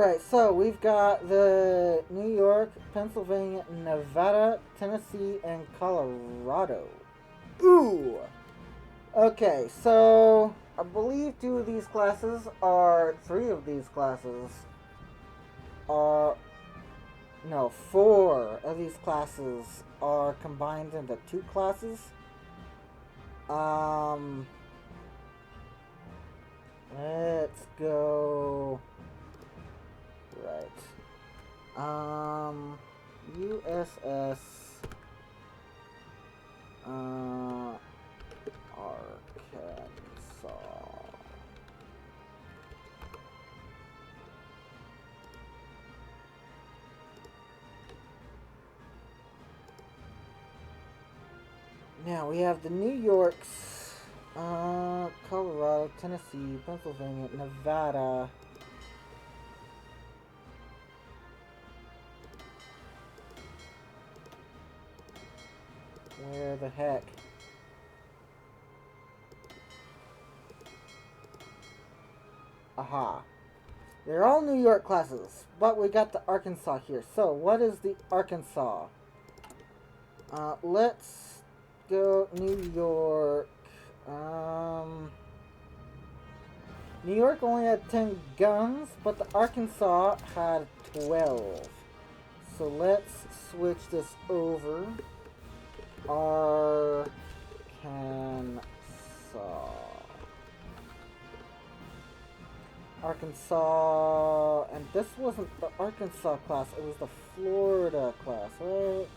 Alright, so we've got the New York, Pennsylvania, Nevada, Tennessee, and Colorado. Ooh! Okay, so I believe three of these classes are, no, four of these classes are combined into two classes. Um, let's go. Right. USS Arkansas. Now we have the New Yorks, Colorado, Tennessee, Pennsylvania, Nevada. Where the heck? Aha. They're all New York classes, but we got the Arkansas here. So, what is the Arkansas? Let's go New York. New York only had 10 guns, but the Arkansas had 12. So let's switch this over. Arkansas. Arkansas, and this wasn't the Arkansas class, it was the Florida class, right?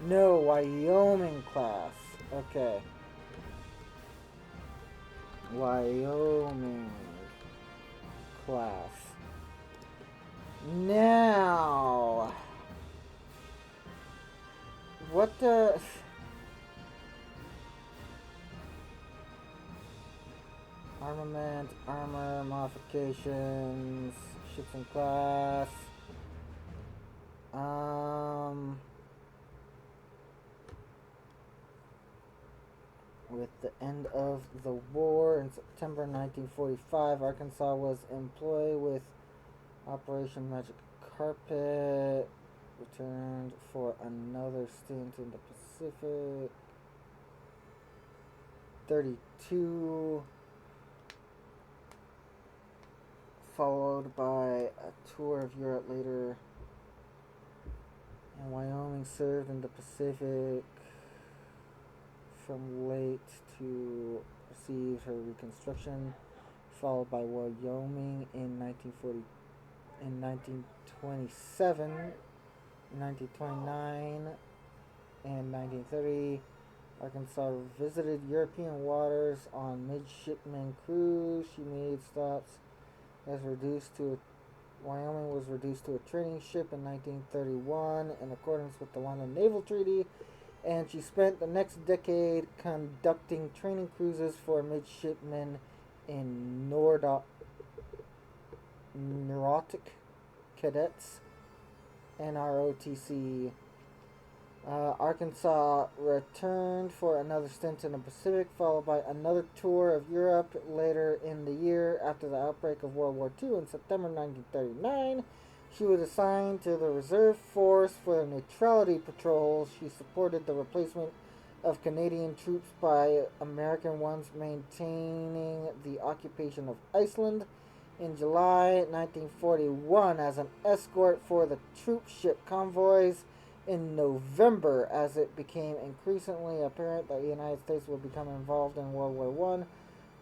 No, Wyoming class. Okay. Wyoming class. Now, what the... Armament, armor, modifications, ships in class. With the end of the war in September 1945, Arkansas was employed with Operation Magic Carpet. Returned for another stint in the Pacific. 32. Followed by a tour of Europe later. And Wyoming served in the Pacific from late to receive her reconstruction, followed by Wyoming in 1927, 1929, and 1930. Arkansas visited European waters on midshipman cruise. She made stops Wyoming was reduced to a training ship in 1931 in accordance with the London Naval Treaty, and she spent the next decade conducting training cruises for midshipmen in Neurotic Cadets, NROTC. Arkansas returned for another stint in the Pacific, followed by another tour of Europe later in the year. After the outbreak of World War II in September 1939, she was assigned to the reserve force for the neutrality patrols. She supported the replacement of Canadian troops by American ones, maintaining the occupation of Iceland. In July 1941, as an escort for the troop ship convoys. In November, as it became increasingly apparent that the United States would become involved in World War I,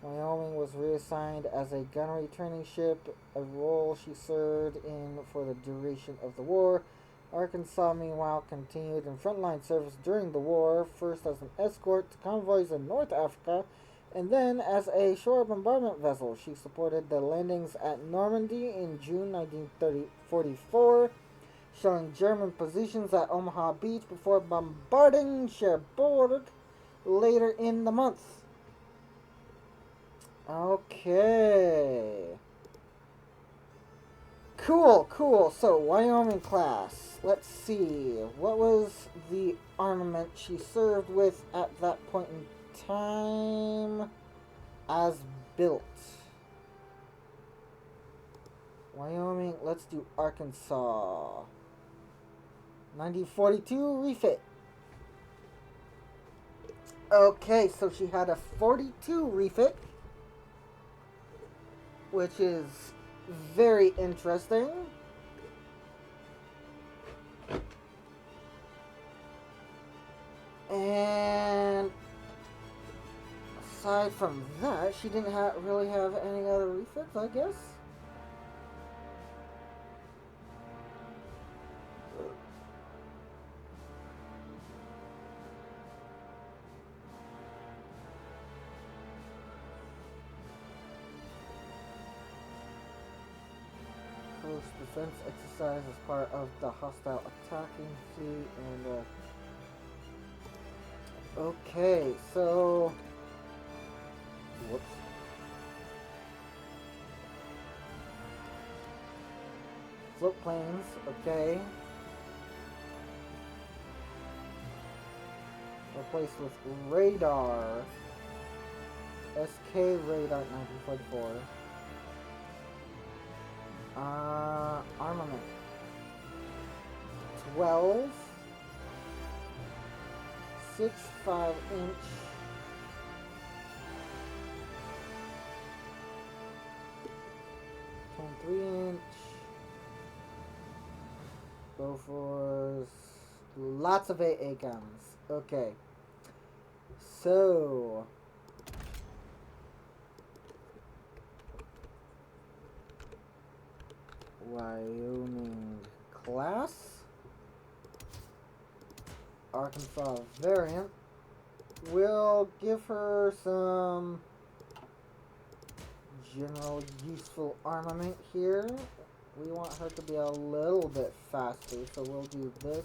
Wyoming was reassigned as a gunnery training ship, a role she served in for the duration of the war. Arkansas, meanwhile, continued in frontline service during the war, first as an escort to convoys in North Africa, and then as a shore bombardment vessel. She supported the landings at Normandy in June 1944, showing German positions at Omaha Beach before bombarding Cherbourg later in the month. Okay. Cool. So, Wyoming class. Let's see. What was the armament she served with at that point in time as built? Wyoming, let's do Arkansas. 1942 refit. Okay, so she had a 42 refit, which is very interesting. And aside from that, she didn't really have any other refits, I guess. Coast defense exercise as part of the hostile attacking fleet and okay, so whoops. Float planes, okay. Replaced with radar. SK radar 1944. Armament. 12. 6.5-inch. .3 inch. Bofors. Lots of AA guns. Okay. So Wyoming class. Arkansas variant. We'll give her some general useful armament here. We want her to be a little bit faster, so we'll do this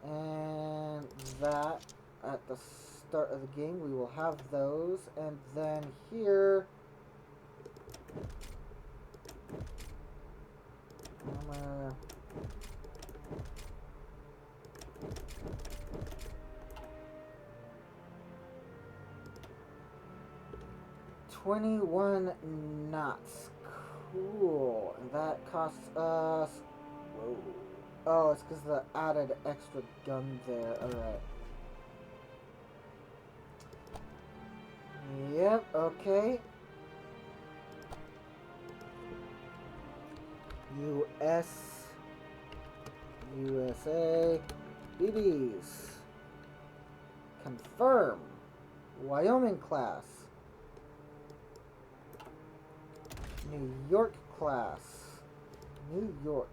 and that at the start of the game. We will have those, and then here armor. $21 knots. Cool. That costs us. Whoa. Oh, it's because the added extra gun there. Alright. Yep, okay. US. USA. BBs. Confirm. Wyoming class. New York class. New York.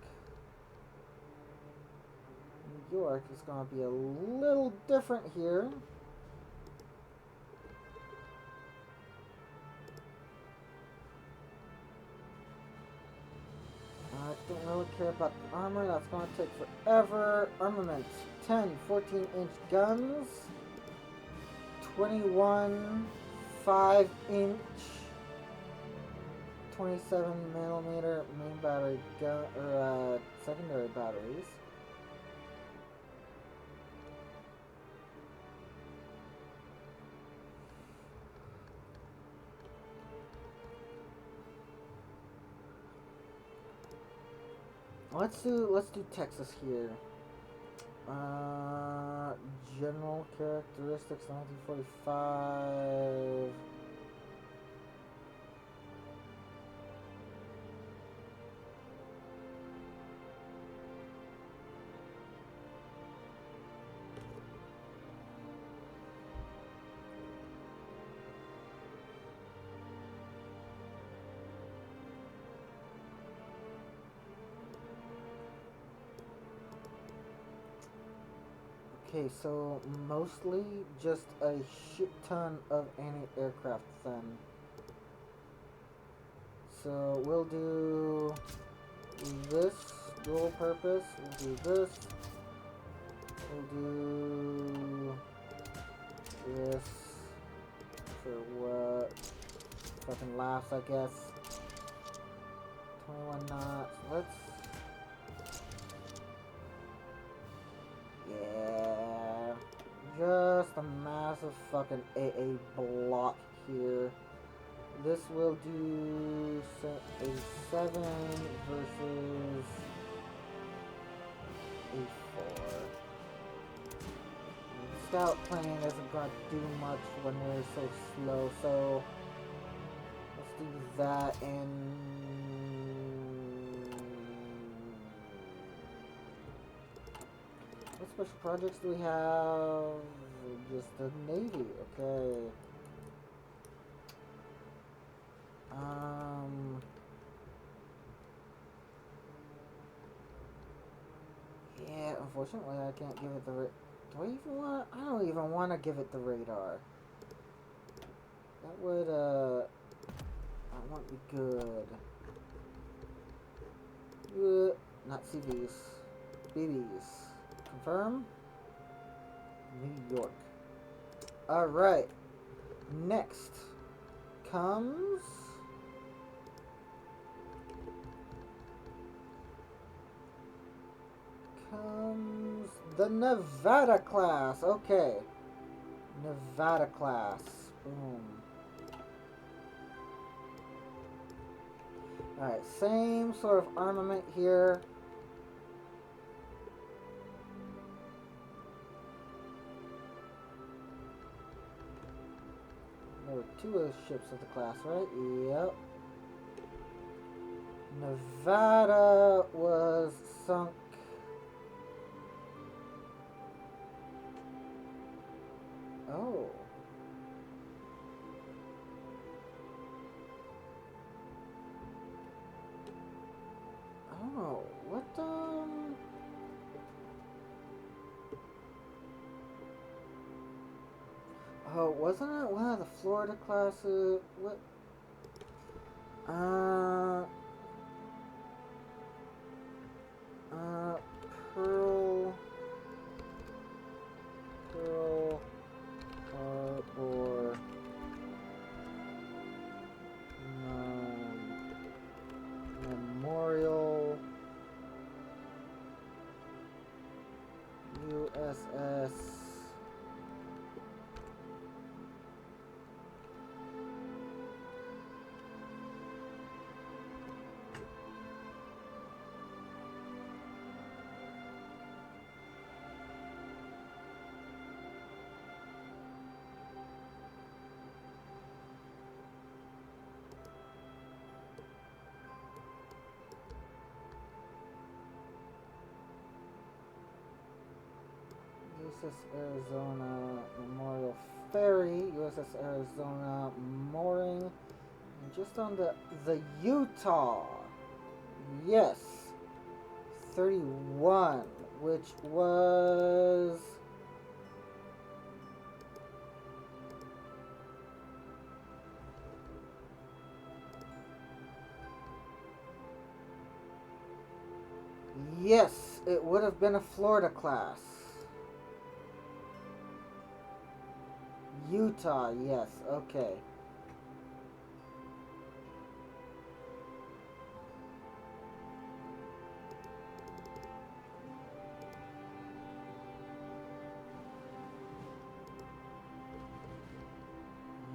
New York is going to be a little different here. I don't really care about the armor. That's going to take forever. Armament. 10 14-inch guns. 21 5-inch 27mm main battery gun, or secondary batteries. Let's do Texas here. General characteristics 1945. Okay, so mostly just a shit ton of anti-aircraft then. So we'll do this dual purpose, we'll do this, we'll do this for what fucking laughs, I guess. 21 knots, let's... Yeah, just a massive fucking AA block here. This will do a 7 versus a 4. Scout plane isn't going to do much when they're so slow, so let's do that. And what special projects do we have? Just the Navy, okay. Yeah, unfortunately I can't give it the do I even want? I don't even want to give it the radar. That would, that won't be good. Not CBs. BBs. Confirm? New York. Alright. Next comes the Nevada class. Okay. Nevada class. Boom. Alright, same sort of armament here. There were 2 of the ships of the class, right? Yep. Nevada was sunk. Oh. Oh, what, Oh, wasn't it one of the Florida classes? What? Pearl Harbor, Memorial, USS. USS Arizona Memorial Ferry, USS Arizona mooring, and just on the Utah, yes, 31, which was yes, it would have been a Florida class. Utah, yes, okay.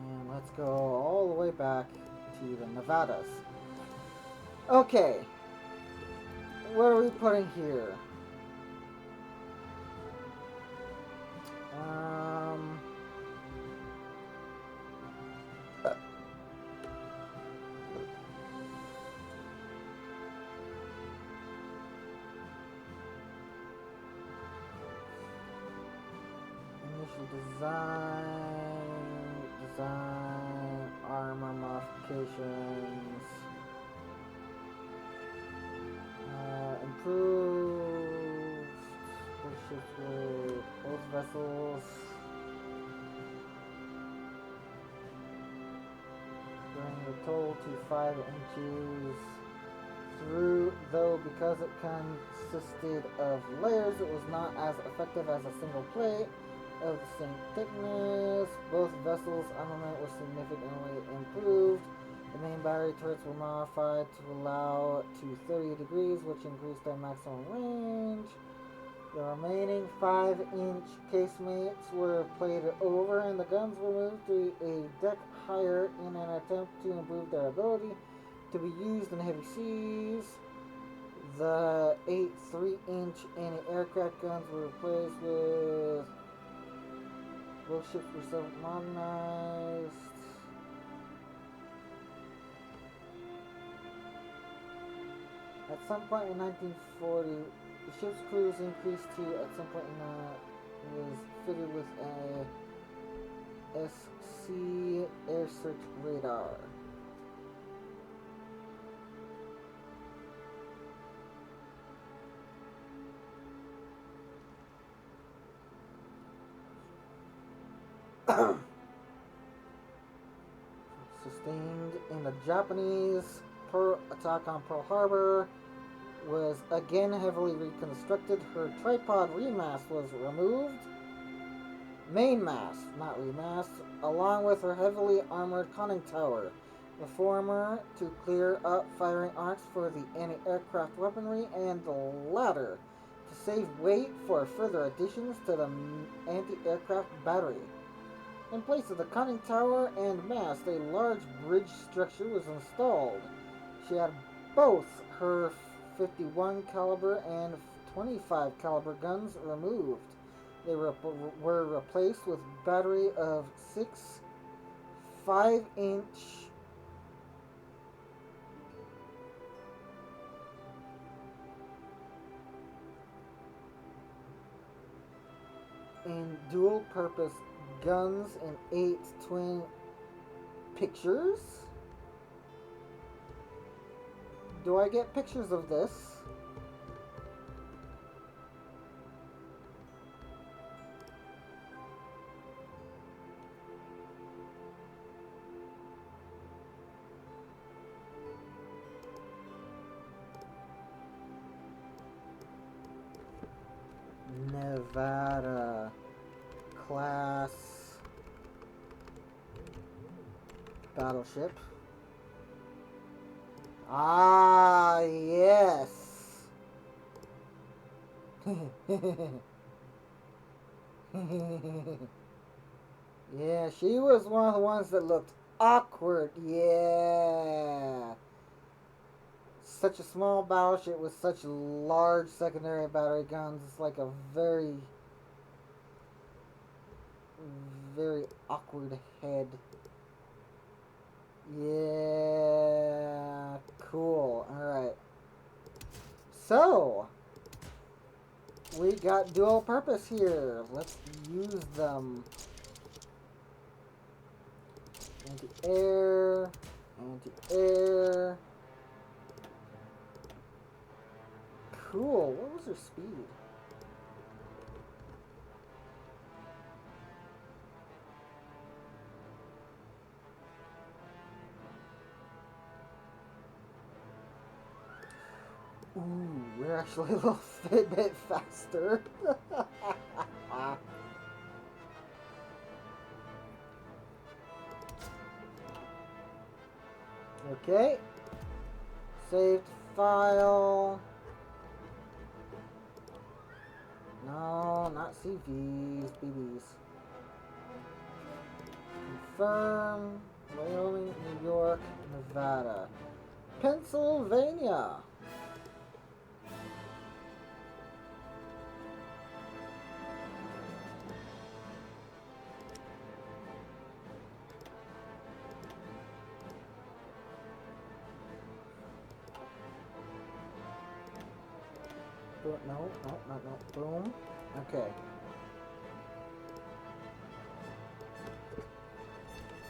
And let's go all the way back to the Nevadas. Okay. What are we putting here? Initial design, armor modifications, improved ships with both vessels, bring the total to 5 inches through, though because it consisted of layers, it was not as effective as a single plate of the same thickness. Both vessels' armament was significantly improved. The main battery turrets were modified to allow to 30 degrees, which increased their maximum range. The remaining 5-inch casemates were plated over and the guns were moved to a deck higher in an attempt to improve their ability to be used in heavy seas. The 8 3-inch anti-aircraft guns were replaced with warships were self-modernized. At some point in 1940, the ship's crew was increased to, at some point was fitted with a SC air search radar. Sustained in the Japanese attack on Pearl Harbor, was again heavily reconstructed. Her tripod remast was removed. Mainmast, not remast, along with her heavily armored conning tower. The former to clear up firing arcs for the anti-aircraft weaponry, and the latter to save weight for further additions to the anti-aircraft battery. In place of the conning tower and mast, a large bridge structure was installed. She had both her 51 caliber and 25 caliber guns removed. They were replaced with battery of 6 5-inch and dual-purpose guns and 8 twin pictures. Do I get pictures of this? Nevada class battleship. Ah, yes. Yeah, she was one of the ones that looked awkward. Yeah. Such a small battleship with such large secondary battery guns. It's like a very, very awkward head. Yeah, cool. Alright. So, we got dual purpose here. Let's use them. Anti-air, anti-air. Cool. What was her speed? Ooh, we're actually a little bit faster. Okay. Saved file. No, not CVs, BBs. Confirm. Wyoming, New York, Nevada. Pennsylvania. No, boom. Okay.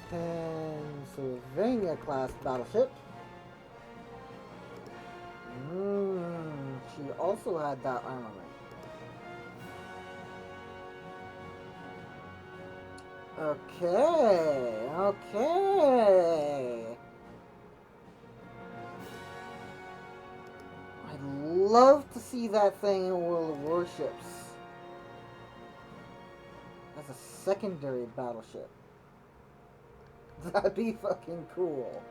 Pennsylvania class battleship. She also had that armament. Okay. I'd love to see that thing in World of Warships as a secondary battleship. That'd be fucking cool.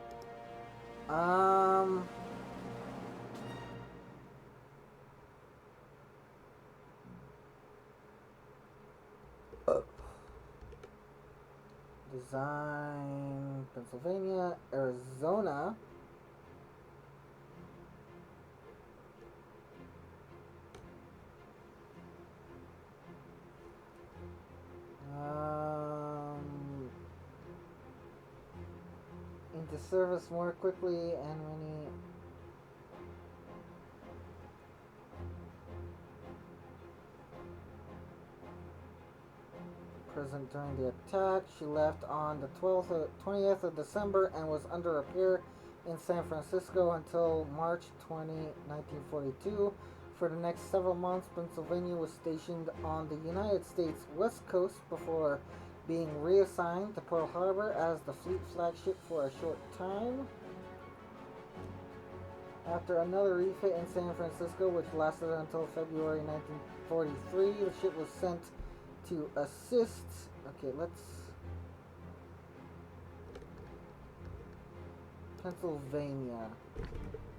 Design. Pennsylvania, Arizona. Into service more quickly and many present during the attack. She left on the 20th of December and was under repair in San Francisco until March 20, 1942. For the next several months, Pennsylvania was stationed on the United States West Coast before being reassigned to Pearl Harbor as the fleet flagship for a short time. After another refit in San Francisco, which lasted until February 1943, the ship was sent to assist. Okay, let's. Pennsylvania.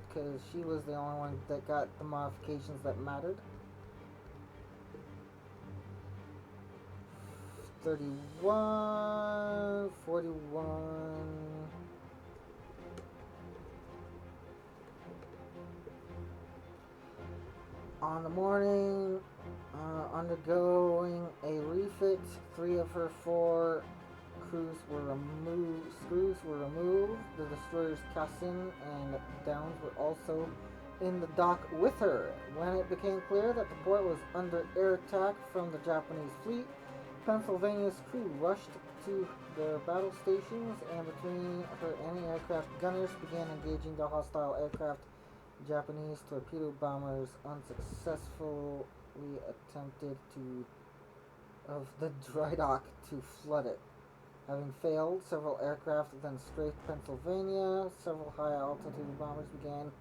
Because she was the only one that got the modifications that mattered. 31, 41. On the morning, undergoing a refit, 3 of her 4 screws were removed. The destroyers Cassin and Downs were also in the dock with her. When it became clear that the port was under air attack from the Japanese fleet, Pennsylvania's crew rushed to their battle stations, and between her anti-aircraft gunners began engaging the hostile aircraft. Japanese torpedo bombers unsuccessfully attempted of the dry dock to flood it. Having failed, several aircraft then strafed Pennsylvania. Several high-altitude bombers began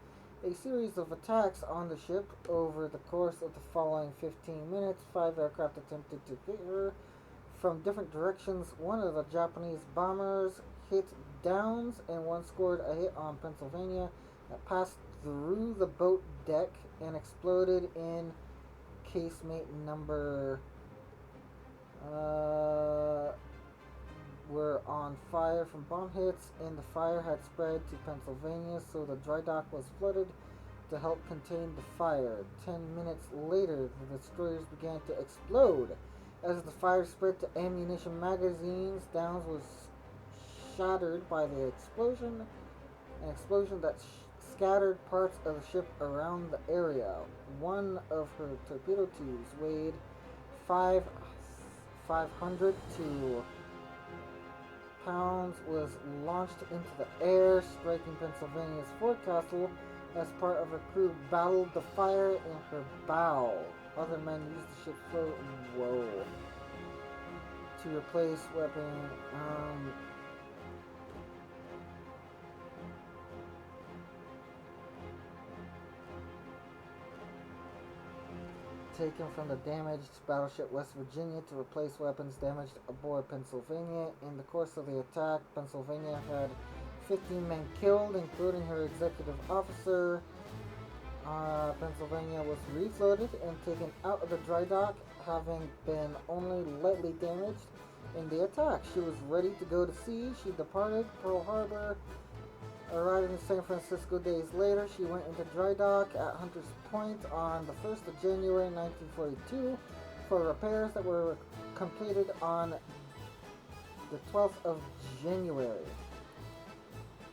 a series of attacks on the ship. Over the course of the following 15 minutes, 5 aircraft attempted to hit her from different directions. One of the Japanese bombers hit Downs, and one scored a hit on Pennsylvania that passed through the boat deck and exploded in casemate number were on fire from bomb hits, and the fire had spread to Pennsylvania, so the dry dock was flooded to help contain the fire. 10 minutes later, the destroyers began to explode. As the fire spread to ammunition magazines, Downs was shattered by the explosion, an explosion that scattered parts of the ship around the area. One of her torpedo tubes weighed 500 to pounds was launched into the air, striking Pennsylvania's forecastle. As part of her crew battled the fire in her bow. Other men used the ship's float to replace weapon. Taken from the damaged battleship West Virginia to replace weapons damaged aboard Pennsylvania. In the course of the attack, Pennsylvania had 15 men killed, including her executive officer. Pennsylvania was refloated and taken out of the dry dock, having been only lightly damaged in the attack. She was ready to go to sea. She departed Pearl Harbor. Arriving in San Francisco days later, she went into dry dock at Hunters Point on the 1st of January 1942 for repairs that were completed on the 12th of January.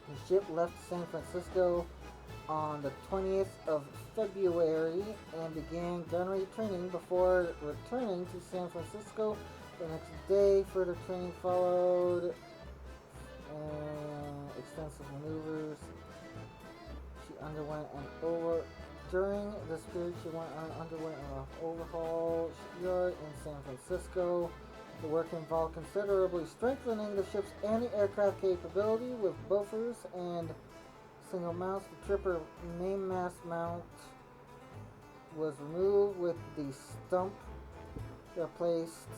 The ship left San Francisco on the 20th of February and began gunnery training before returning to San Francisco the next day. Further training followed. Extensive maneuvers. She underwent during this period she underwent an overhaul shipyard in San Francisco. The work involved considerably strengthening the ship's anti-aircraft capability with buffers and single mounts. The tripper mainmast mount was removed with the stump replaced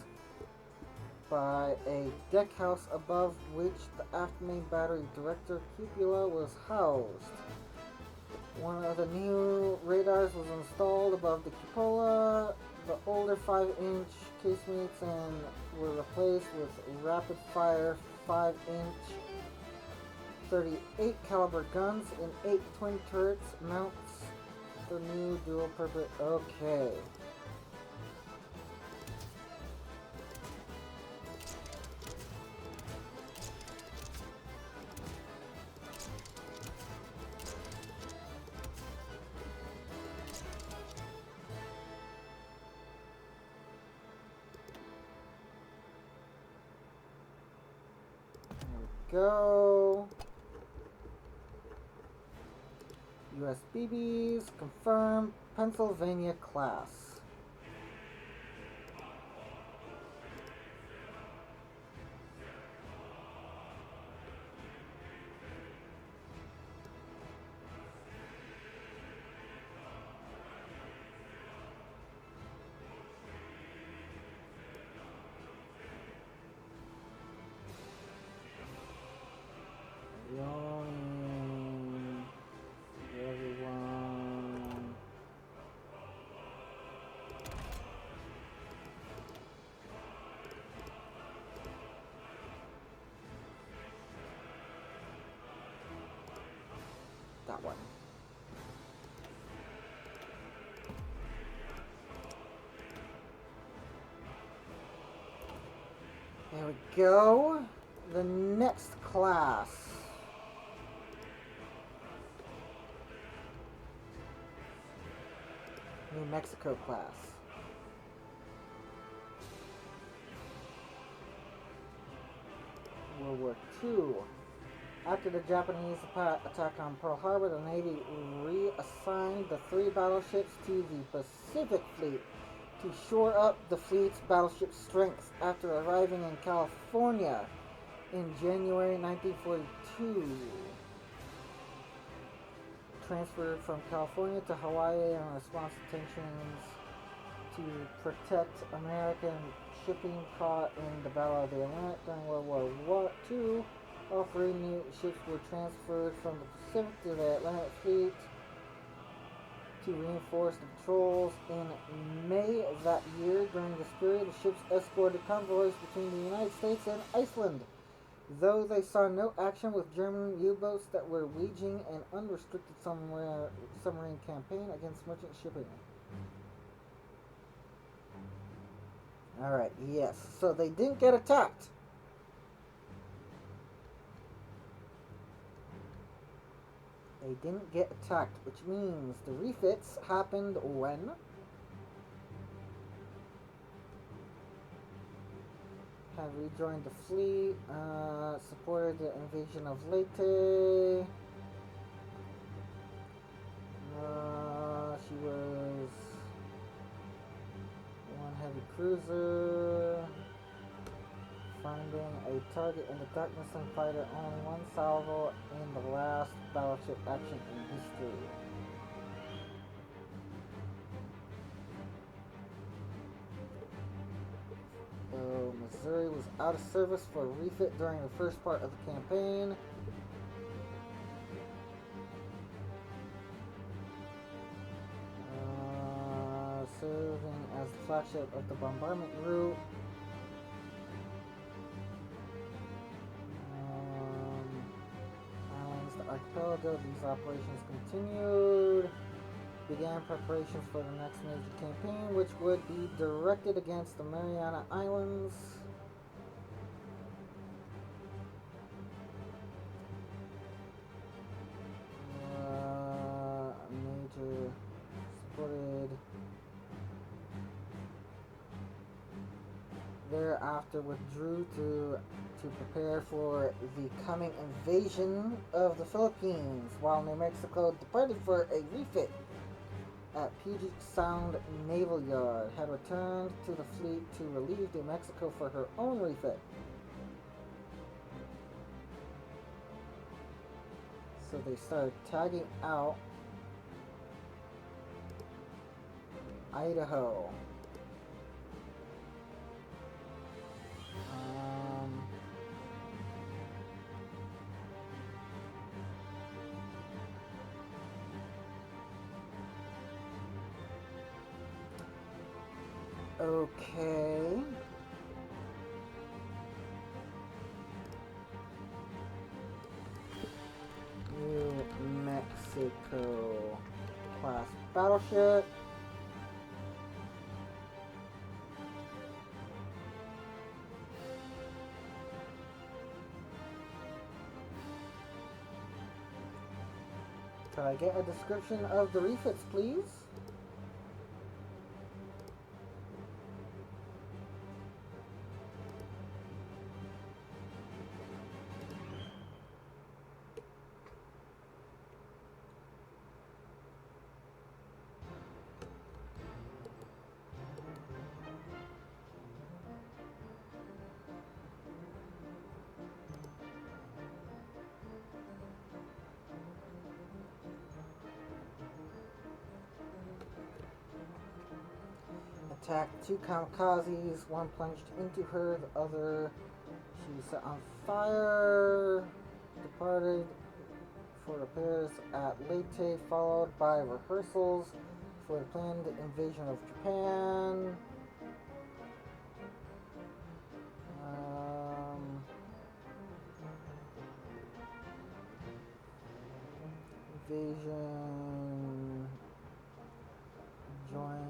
by a deck house above which the aft main battery director cupola was housed. One of the new radars was installed above the cupola. The older 5-inch casemates were replaced with rapid-fire 5-inch 38 caliber guns and 8 twin turrets mounts for new dual purpose. Okay. Go. USBBs, confirm, Pennsylvania class. Yawning. Everyone. That one. There we go. The next class. New Mexico class. World War II. After the Japanese attack on Pearl Harbor, the Navy reassigned the 3 battleships to the Pacific Fleet to shore up the fleet's battleship strength after arriving in California in January 1942. Transferred from California to Hawaii in response to tensions to protect American shipping caught in the Battle of the Atlantic during World War II. All 3 new ships were transferred from the Pacific to the Atlantic Fleet to reinforce the patrols. In May that year, during this period, the ships escorted convoys between the United States and Iceland, though they saw no action with German U-boats that were waging an unrestricted submarine campaign against merchant shipping. Alright, yes. So they didn't get attacked. They didn't get attacked, which means the refits happened when? Have rejoined the fleet, supported the invasion of Leyte. She was one heavy cruiser. Finding a target in the darkness and fighter only 1 salvo in the last battleship action in history. So Missouri was out of service for refit during the first part of the campaign. Serving as the flagship of the bombardment route. Archipelago, these operations continued. Began preparations for the next major campaign, which would be directed against the Mariana Islands. Major supported. Thereafter withdrew to prepare for the coming invasion of the Philippines, while New Mexico departed for a refit at Puget Sound Naval Yard, had returned to the fleet to relieve New Mexico for her own refit. So they started tagging out Idaho. Okay. battleship. Could I get a description of the refits, please? Attacked 2 kamikazes, one plunged into her, the other she set on fire. Departed for repairs at Leyte, followed by rehearsals for the planned invasion of Japan. Invasion joined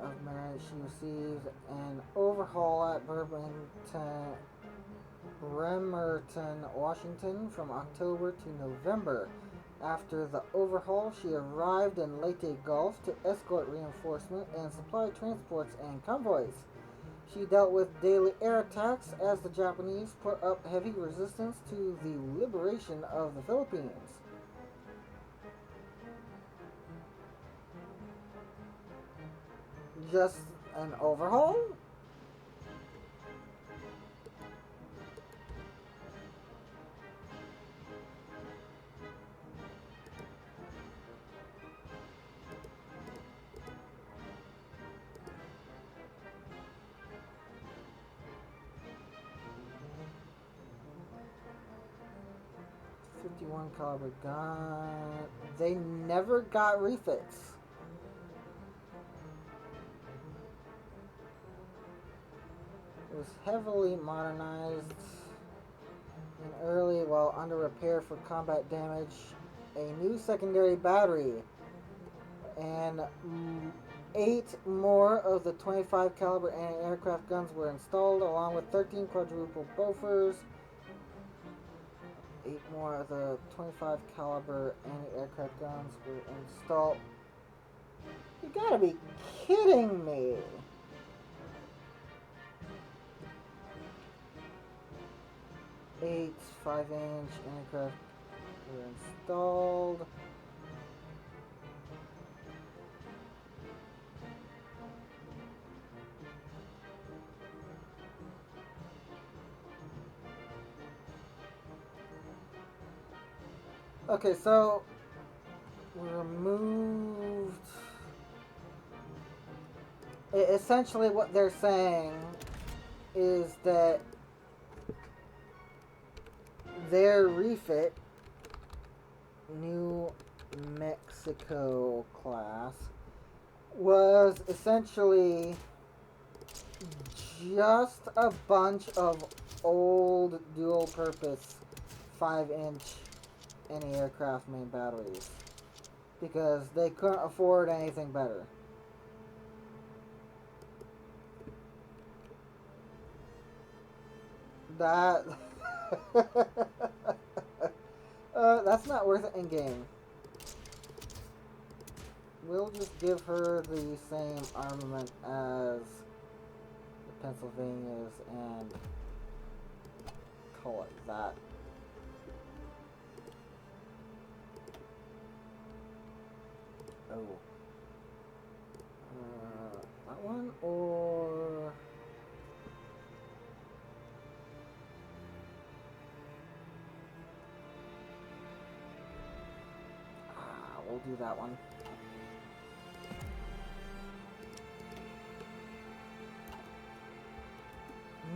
of Merit. She received an overhaul at Bremerton, Washington from October to November. After the overhaul, she arrived in Leyte Gulf to escort reinforcement and supply transports and convoys. She dealt with daily air attacks as the Japanese put up heavy resistance to the liberation of the Philippines. Just an overhaul? .51 caliber gun. They never got refits. It was heavily modernized and early while under repair for combat damage. A new secondary battery and 8 more of the .25 caliber anti-aircraft guns were installed, along with 13 quadruple Bofors. 8 more of the .25 caliber anti-aircraft guns were installed. You gotta be kidding me! 8 5-inch aircraft were installed. Okay, so we removed. Essentially, what they're saying is that their refit, New Mexico class, was essentially just a bunch of old dual-purpose 5-inch anti-aircraft main batteries because they couldn't afford anything better. That that's not worth it in game. We'll just give her the same armament as the Pennsylvanias and call it that. Oh. That one or... we'll do that one.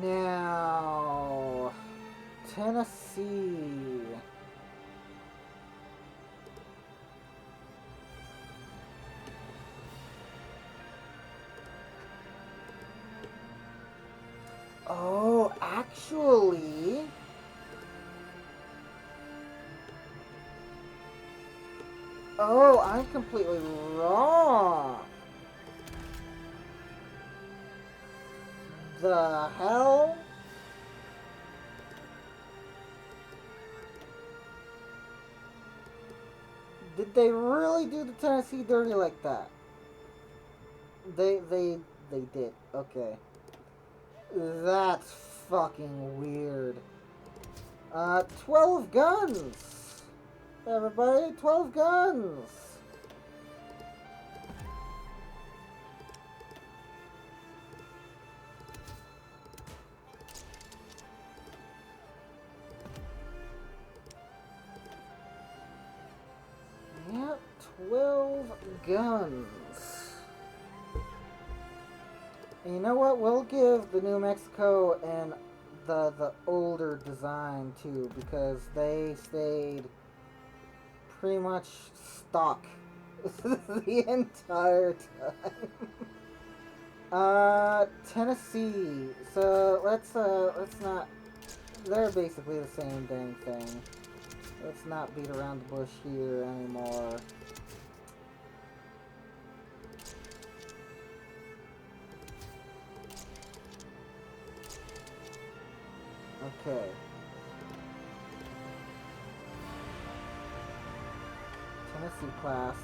Now, Tennessee. Oh, actually, Oh, I'm completely wrong. The hell? Did they really do the Tennessee dirty like that? They they they did. Okay. That's fucking weird. 12 guns. Everybody, 12 guns. Yep, 12 guns. And you know what? We'll give the New Mexico and the older design too, because they stayed pretty much stock the entire time. Tennessee. So let's not. They're basically the same dang thing. Let's not beat around the bush here anymore. Okay. Tennessee class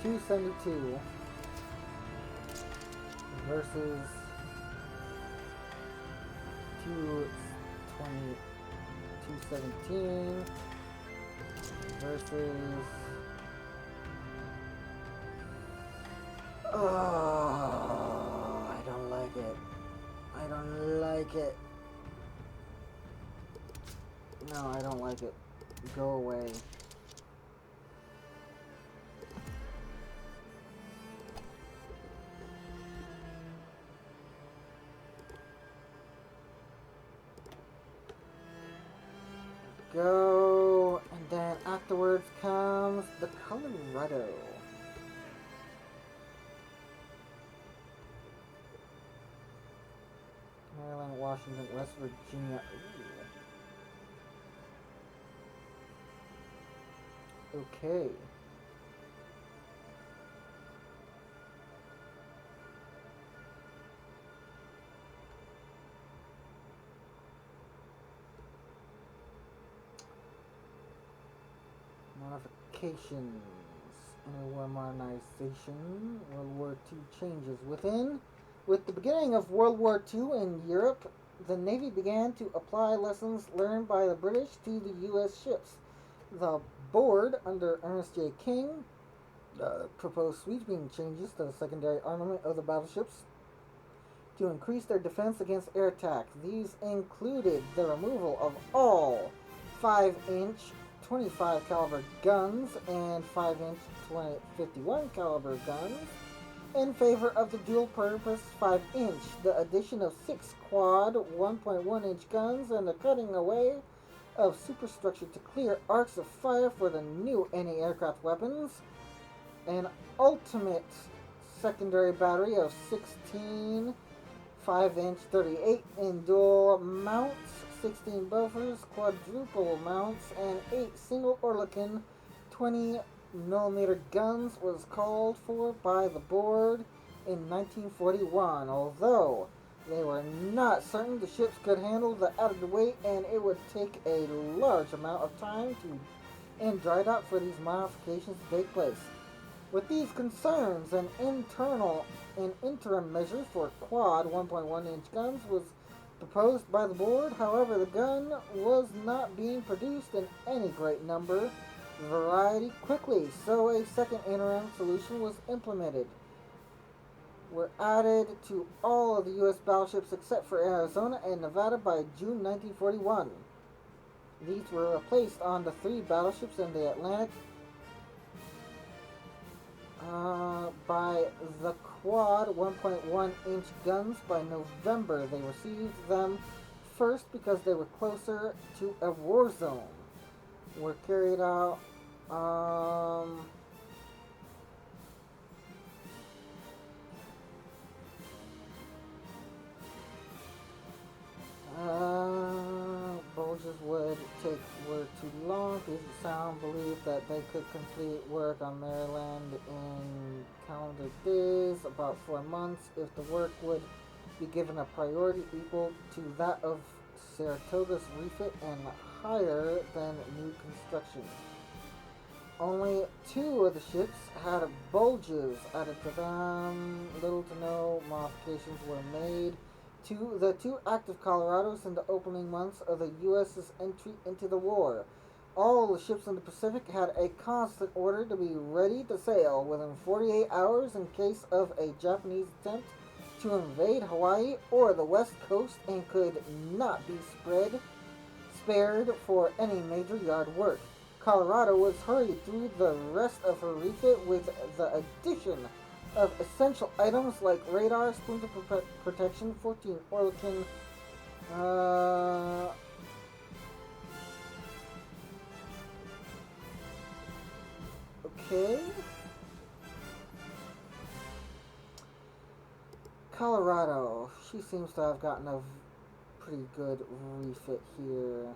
272 versus 220 217 versus oh, I don't like it. I don't like it. No, I don't like it. Go away. Go, and then afterwards comes the Colorado. Maryland, Washington, West Virginia. Ooh. Okay. Modifications. Interwar modernization. World War II changes within. With the beginning of World War II in Europe, the Navy began to apply lessons learned by the British to the U.S. ships. The board, under Ernest J. King, proposed sweeping changes to the secondary armament of the battleships to increase their defense against air attack. These included the removal of all 5-inch 25 caliber guns and 5-inch 51 caliber guns in favor of the dual purpose 5-inch, the addition of 6 quad 1.1-inch guns, and the cutting away of superstructure to clear arcs of fire for the new anti-aircraft weapons, an ultimate secondary battery of 16 5-inch 38 in dual mounts, 16 buffers, quadruple mounts, and 8 single Oerlikon 20mm guns was called for by the board in 1941, although they were not certain the ships could handle the added weight and it would take a large amount of time to in dry dock for these modifications to take place. With these concerns, an interim measure for quad 1.1-inch guns was proposed by the board. However, the gun was not being produced in any great number variety quickly, so a second interim solution was implemented. Were added to all of the U.S. battleships except for Arizona and Nevada by June 1941. These were replaced on the 3 battleships in the Atlantic by the quad 1.1-inch guns. By November, they received them first because they were closer to a war zone. Were carried out challenges were too long. Puget Sound believed that they could complete work on Maryland in calendar days, about 4 months, if the work would be given a priority equal to that of Saratoga's refit and higher than new construction. Only 2 of the ships had bulges added to them. Little to no modifications were made to the 2 active Colorados in the opening months of the U.S.'s entry into the war. All the ships in the Pacific had a constant order to be ready to sail within 48 hours in case of a Japanese attempt to invade Hawaii or the West Coast, and could not be spared for any major yard work. Colorado was hurried through the rest of her refit with the addition of essential items like radar, splinter protection, 14 Oerlikon, okay. Colorado, she seems to have gotten a pretty good refit here.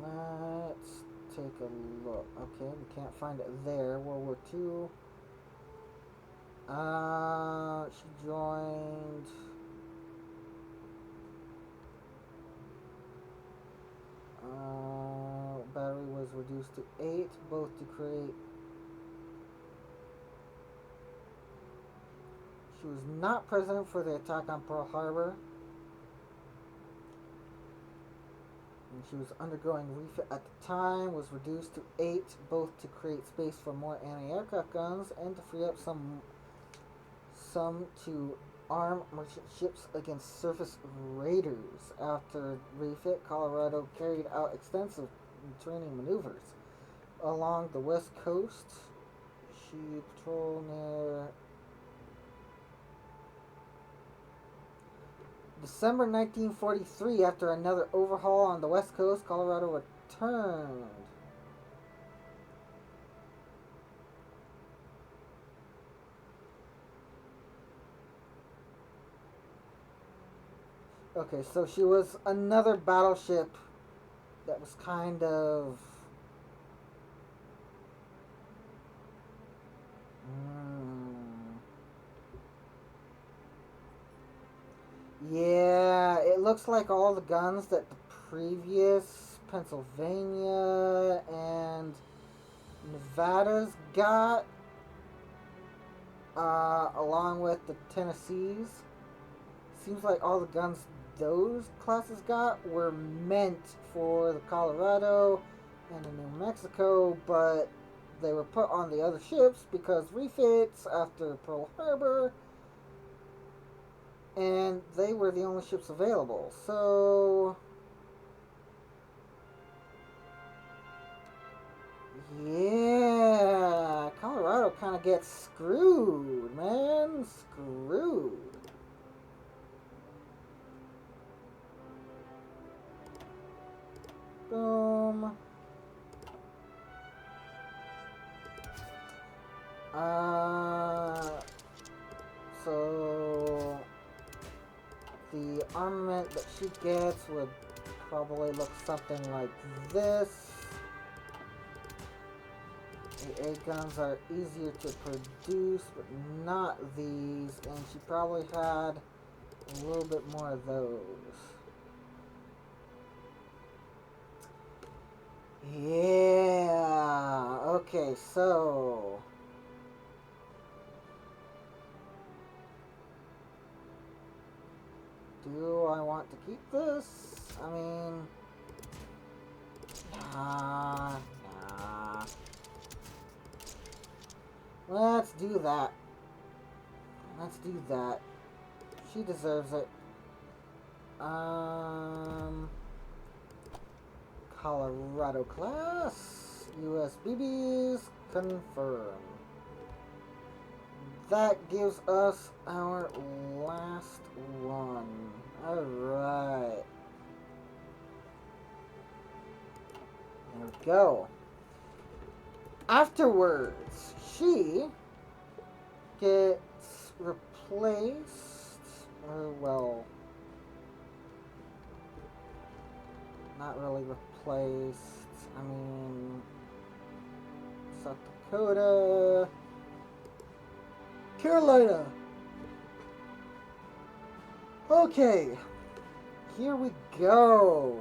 Let's take a look. Okay, we can't find it there. World War II. She joined. Battery was reduced to 8, both to create. She was not present for the attack on Pearl Harbor. And she was undergoing refit at the time, was reduced to 8, both to create space for more anti-aircraft guns and to free up some to arm merchant ships against surface raiders. After refit, Colorado carried out extensive training maneuvers along the west coast. She patrolled near December 1943. After another overhaul on the west coast, Colorado returned. Okay, so she was another battleship that was kind of yeah, it looks like all the guns that the previous Pennsylvania and Nevada's got, along with the Tennessees. Seems like all the guns those classes got were meant for the Colorado and the New Mexico, but they were put on the other ships because refits after Pearl Harbor, and they were the only ships available. So yeah, Colorado kind of gets screwed, man. Screwed. Boom. So the armament that she gets would probably look something like this. The A guns are easier to produce, but not these, and she probably had a little bit more of those. Yeah, okay, so do I want to keep this? I mean, nah. Let's do that. Let's do that. She deserves it. Colorado class. USBBs confirmed. That gives us our last one. Alright. There we go. Afterwards, she gets replaced, or well, not really replaced. I mean, South Dakota, Carolina. Okay, here we go.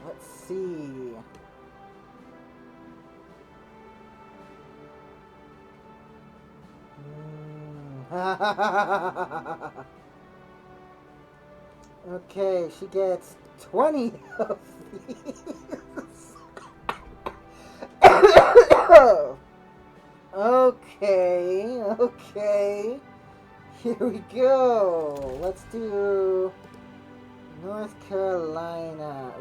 Let's see. Okay, she gets 20 of these. Okay, okay. Here we go. Let's do North Carolina.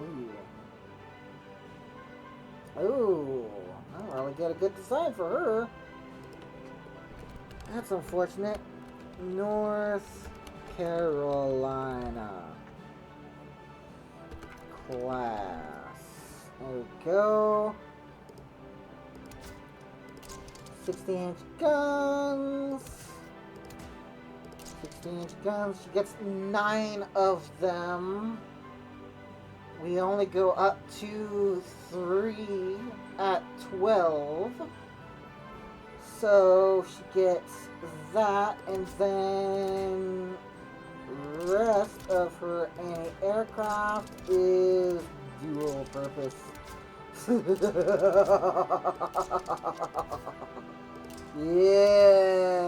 Ooh, I don't really get a good design for her. That's unfortunate. North Carolina class. There we go. 60-inch guns. 60-inch guns. She gets 9 of them. We only go up to 3 at 12. So she gets that, and then rest of her anti-aircraft is dual purpose. Yes.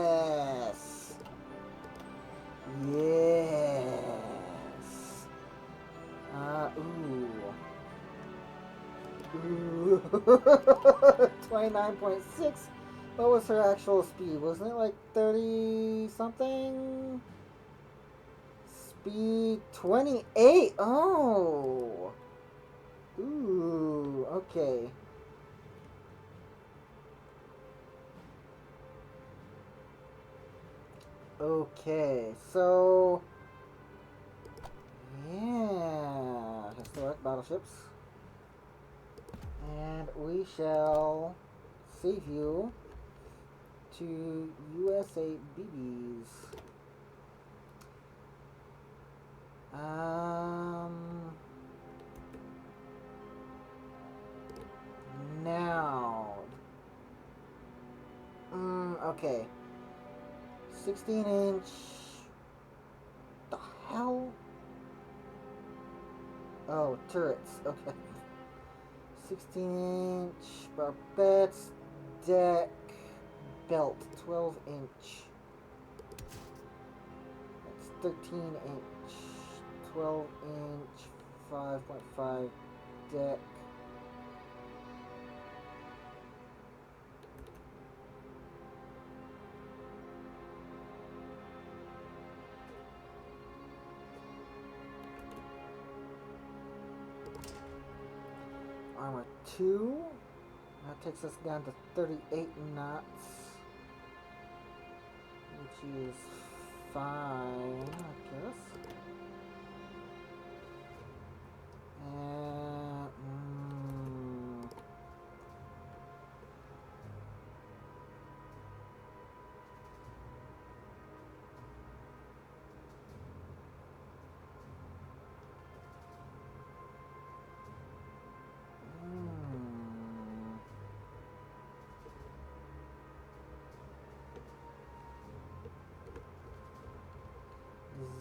Yes. Ooh. 29.6. What was her actual speed? Wasn't it like 30 something? Speed 28. Oh. Ooh. Okay. Okay. So. Yeah. Historic battleships. And we shall save you to USA BBs. Now. Okay. 16-inch. The hell? Oh, turrets. Okay. 16-inch barbettes, deck, belt, 12-inch. That's 13-inch, 12-inch, 5.5 deck. Armor 2. That takes us down to 38 knots, which is fine, I guess. And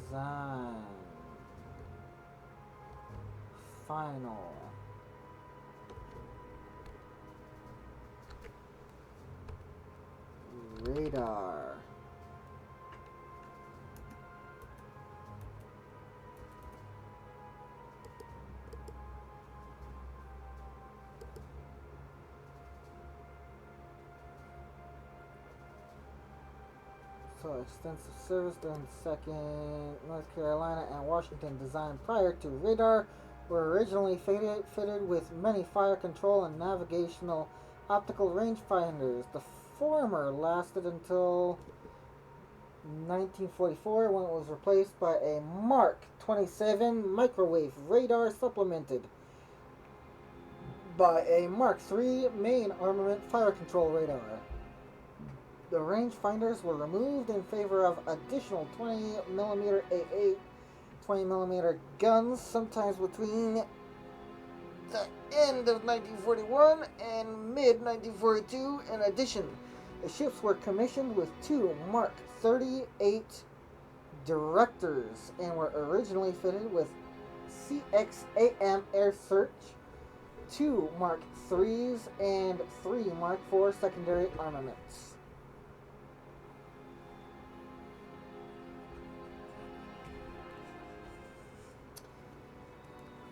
design. Final. Radar. So extensive service during the Second North Carolina and Washington design prior to radar were originally fitted with many fire control and navigational optical rangefinders. The former lasted until 1944 when it was replaced by a Mark 27 microwave radar supplemented by a Mark III main armament fire control radar. The rangefinders were removed in favor of additional 20mm AA 20mm guns, sometimes between the end of 1941 and mid 1942. In addition, the ships were commissioned with two Mark 38 directors and were originally fitted with CXAM air search, two Mark IIIs, and three Mark IV secondary armaments.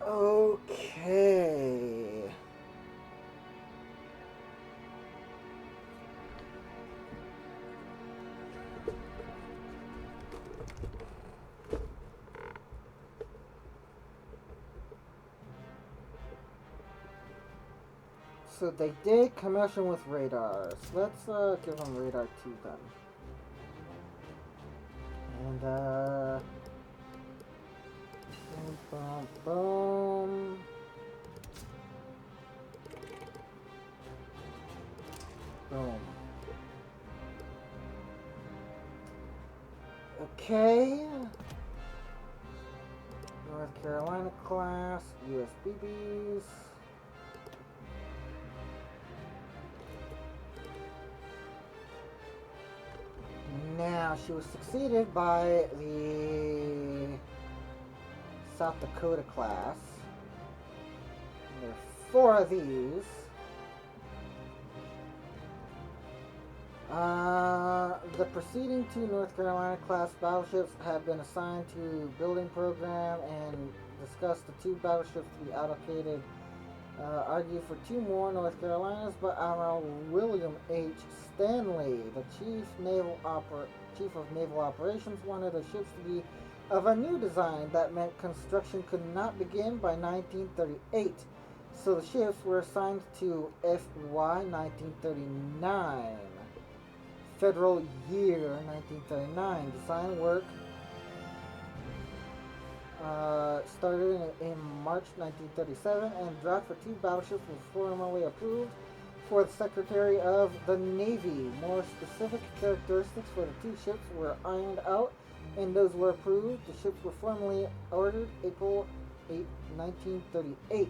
Okay. So they did commission with radars. Let's give them radar 2 then. And boom, boom. Boom. Okay. North Carolina class, USBBs. Now, she was succeeded by the South Dakota class. There are 4 of these. The preceding 2 North Carolina class battleships have been assigned to building program and discussed the 2 battleships to be allocated. Argued for 2 more North Carolinas, but Admiral William H. Stanley, the Chief of Naval Operations, wanted the ships to be of a new design that meant construction could not begin by 1938. So the ships were assigned to FY 1939. Federal year 1939. Design work started in March 1937, and draft for 2 battleships was formally approved for the Secretary of the Navy. More specific characteristics for the 2 ships were ironed out, and those were approved. The ships were formally ordered April 8, 1938.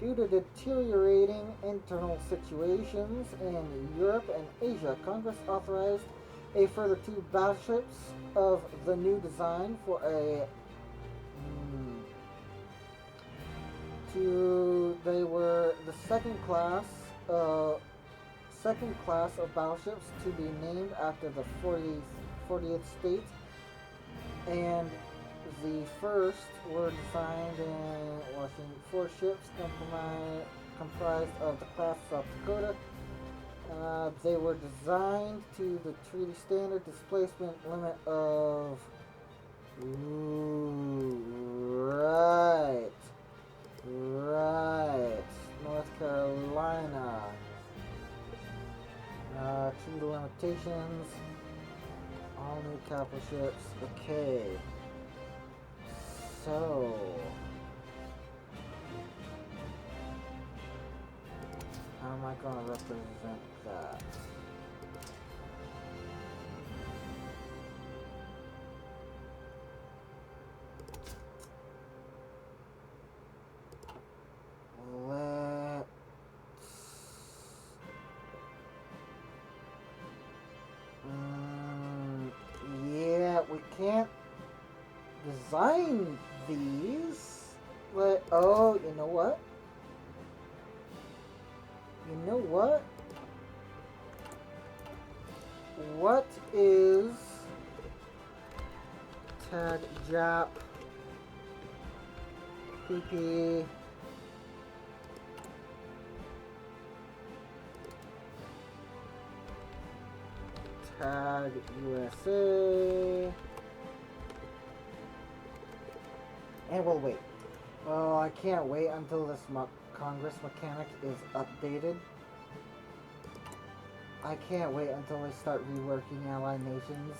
Due to deteriorating internal situations in Europe and Asia, Congress authorized a further 2 battleships of the new design for they were the second class of battleships to be named after the 40th state, and the first were designed in Washington. 4 ships comprised of the class South Dakota. They were designed to the treaty standard displacement limit of right, North Carolina. Treaty limitations. All new capital ships. Okay. So, how am I going to represent that? Yeah, we can't design these, but oh, you know what? What is tag Jap PP tag USA? And we'll wait. Oh, I can't wait until this Congress mechanic is updated. I can't wait until they start reworking Allied Nations.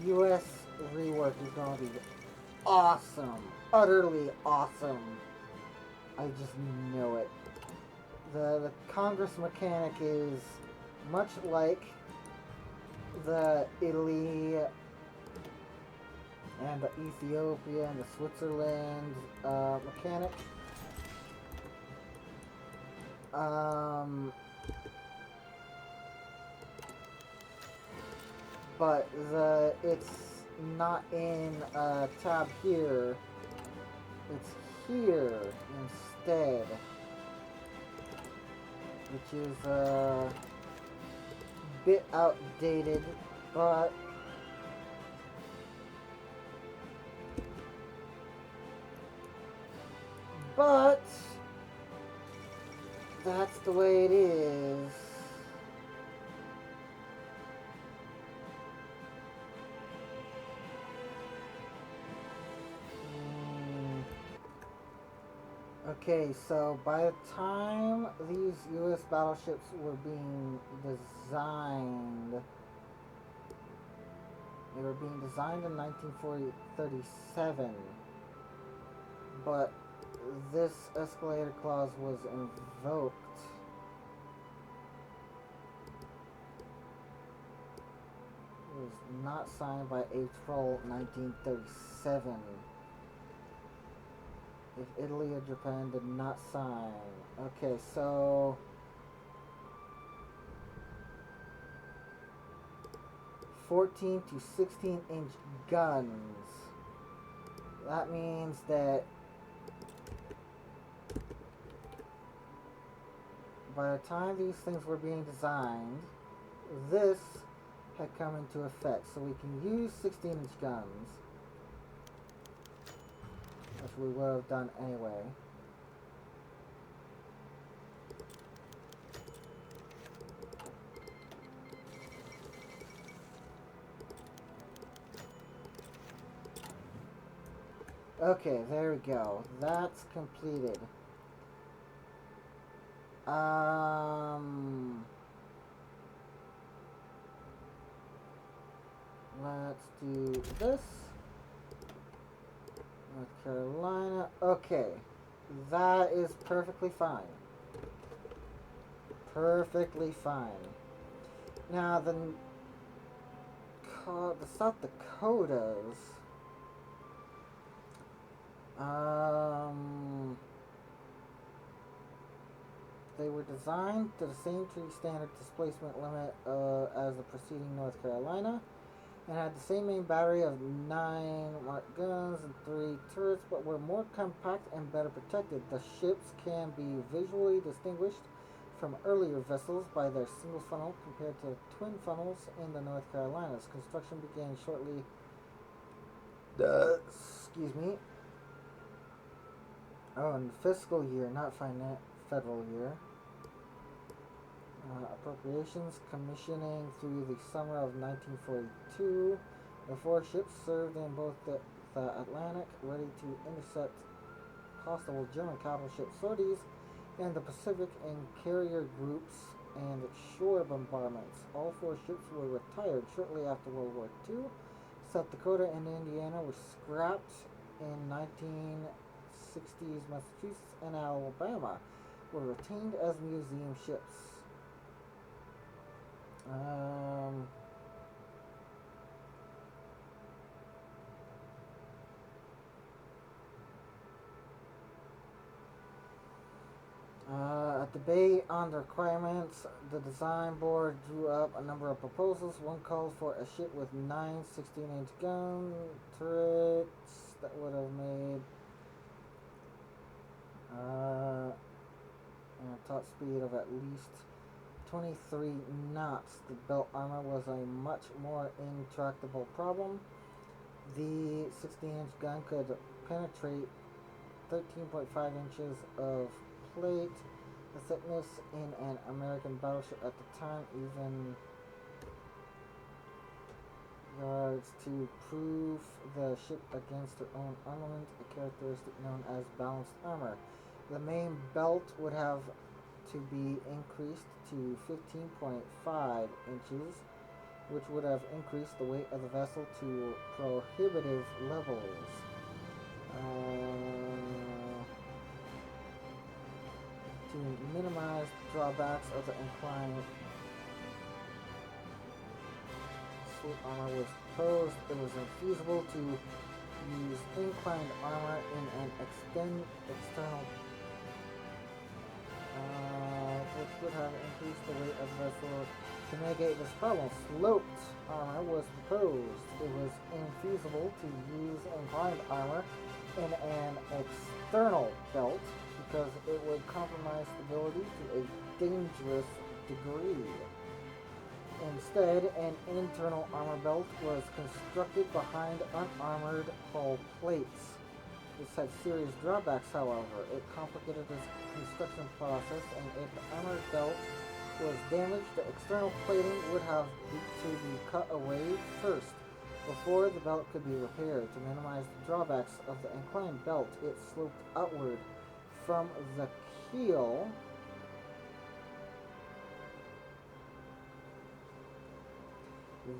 US rework is gonna be awesome. Utterly awesome. I just know it. The Congress mechanic is much like the Italy and the Ethiopia and the Switzerland mechanic. But it's not in a tab here. It's here instead, which is a bit outdated, but that's the way it is. Okay, so by the time these U.S. battleships were being designed, they were being designed in 1937, but this escalator clause was invoked. It was not signed by April 1937. If Italy or Japan did not sign. Okay, so 14 to 16-inch guns. That means that by the time these things were being designed, this had come into effect. So we can use 16-inch guns, which we would have done anyway. Okay, there we go. That's completed. Let's do this. North Carolina. Okay. That is perfectly fine. Perfectly fine. Now, the South Dakotas. They were designed to the same tree standard displacement limit as the preceding North Carolina, and had the same main battery of 9 marked guns and 3 turrets, but were more compact and better protected. The ships can be visually distinguished from earlier vessels by their single funnel compared to twin funnels in the North Carolinas. Construction began shortly. Excuse me. Oh, in fiscal year, not federal year. Appropriations commissioning through the summer of 1942. The 4 ships served in both the Atlantic, ready to intercept possible German capital ship sorties, and the Pacific in carrier groups and shore bombardments. All 4 ships were retired shortly after World War II. South Dakota and Indiana were scrapped in 1960s. Massachusetts and Alabama were retained as museum ships. Debate on the requirements. The design board drew up a number of proposals. One called for a ship with 9 16-inch gun turrets that would have made a top speed of at least 23 knots. The belt armor was a much more intractable problem. The 16-inch gun could penetrate 13.5 inches of plate. The thickness in an American battleship at the time, even yards to prove the ship against their own armament, a characteristic known as balanced armor. The main belt would have to be increased to 15.5 inches, which would have increased the weight of the vessel to prohibitive levels. To minimize drawbacks of the inclined slope armor was proposed. It was infeasible to use inclined armor in an external, which would have increased the weight of the vessel. To mitigate this problem, sloped armor was proposed. It was infeasible to use inclined armor in an external belt because it would compromise stability to a dangerous degree. Instead, an internal armor belt was constructed behind unarmored hull plates. This had serious drawbacks, however. It complicated the construction process, and if the armored belt was damaged, the external plating would have to be cut away first before the belt could be repaired. To minimize the drawbacks of the inclined belt, it sloped outward from the keel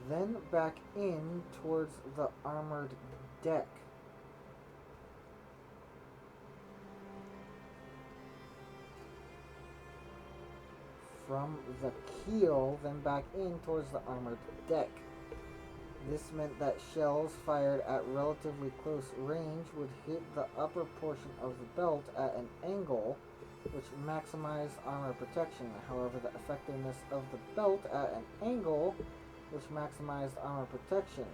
then back in towards the armored deck. From the keel, then back in towards the armored deck. This meant that shells fired at relatively close range would hit the upper portion of the belt at an angle, which maximized armor protection. However, the effectiveness of the belt at an angle, which maximized armor protection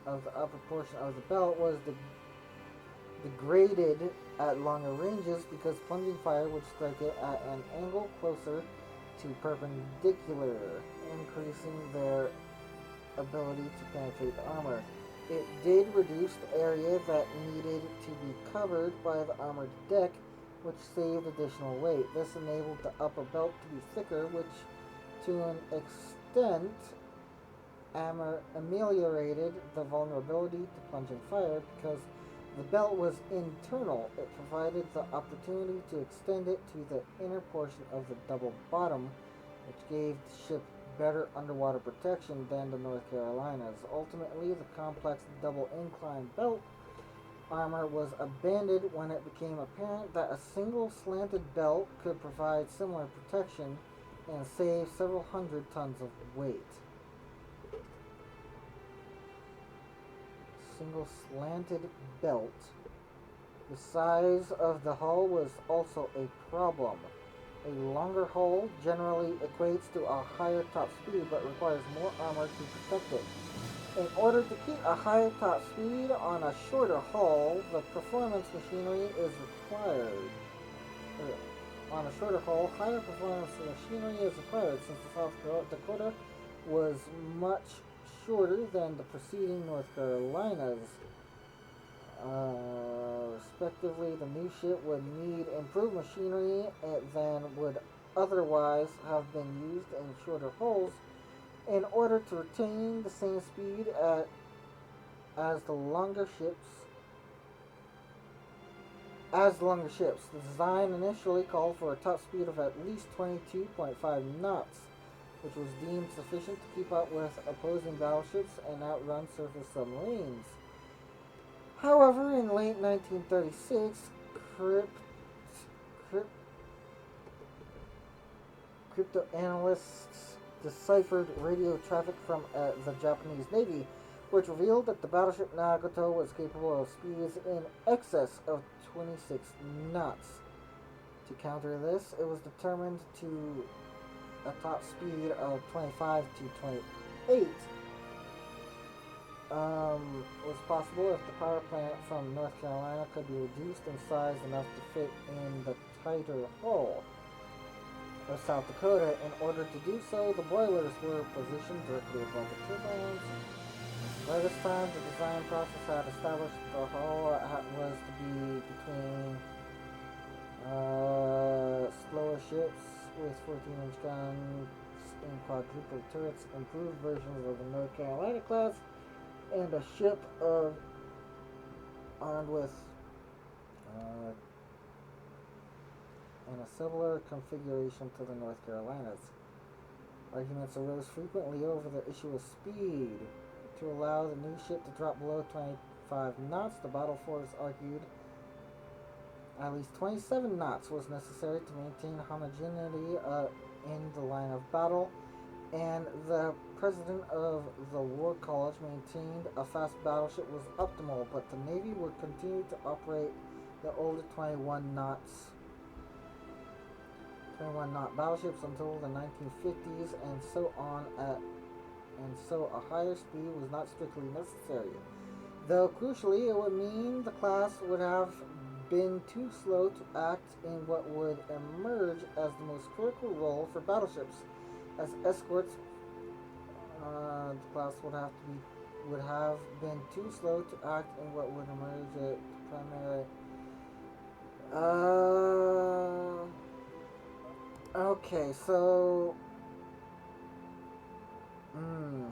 of the upper portion of the belt, was degraded at longer ranges because plunging fire would strike it at an angle closer to perpendicular, increasing their ability to penetrate the armor. It did reduce the area that needed to be covered by the armored deck, which saved additional weight. This enabled the upper belt to be thicker, which to an extent ameliorated the vulnerability to plunging fire because the belt was internal. It provided the opportunity to extend it to the inner portion of the double bottom, which gave the ship better underwater protection than the North Carolinas. Ultimately, the complex double incline belt armor was abandoned when it became apparent that a single slanted belt could provide similar protection and save several hundred tons of weight. Single slanted belt. The size of the hull was also a problem. A longer hull generally equates to a higher top speed but requires more armor to protect it. In order to keep a higher top speed on a shorter hull, the performance machinery is required. On a shorter hull, higher performance machinery is required since the South Dakota was much shorter than the preceding North Carolinas. Respectively, the new ship would need improved machinery than would otherwise have been used in shorter hulls in order to retain the same speed as the longer ships. The design initially called for a top speed of at least 22.5 knots, which was deemed sufficient to keep up with opposing battleships and outrun surface submarines. However, in late 1936, cryptanalysts deciphered radio traffic from the Japanese Navy, which revealed that the battleship Nagato was capable of speeds in excess of 26 knots. To counter this, it was determined to a top speed of 25 to 28 was possible if the power plant from North Carolina could be reduced in size enough to fit in the tighter hull of South Dakota. In order to do so, the boilers were positioned directly above the turbines. By this time, the design process had established the hull was to be between slower ships with 14-inch guns and quadruple turrets, improved versions of the North Carolina class, and a ship armed with and a similar configuration to the North Carolinas. Arguments arose frequently over the issue of speed. To allow the new ship to drop below 25 knots, the battle force argued at least 27 knots was necessary to maintain homogeneity in the line of battle. and the president of the War College maintained a fast battleship was optimal, but the Navy would continue to operate the older 21 knot battleships until the 1950s, and so a higher speed was not strictly necessary. Though crucially, it would mean the class would have been too slow to act in what would emerge as the most critical role for battleships. As escorts, the class would have been too slow to act in what would emerge as primary. Okay, so. Hmm.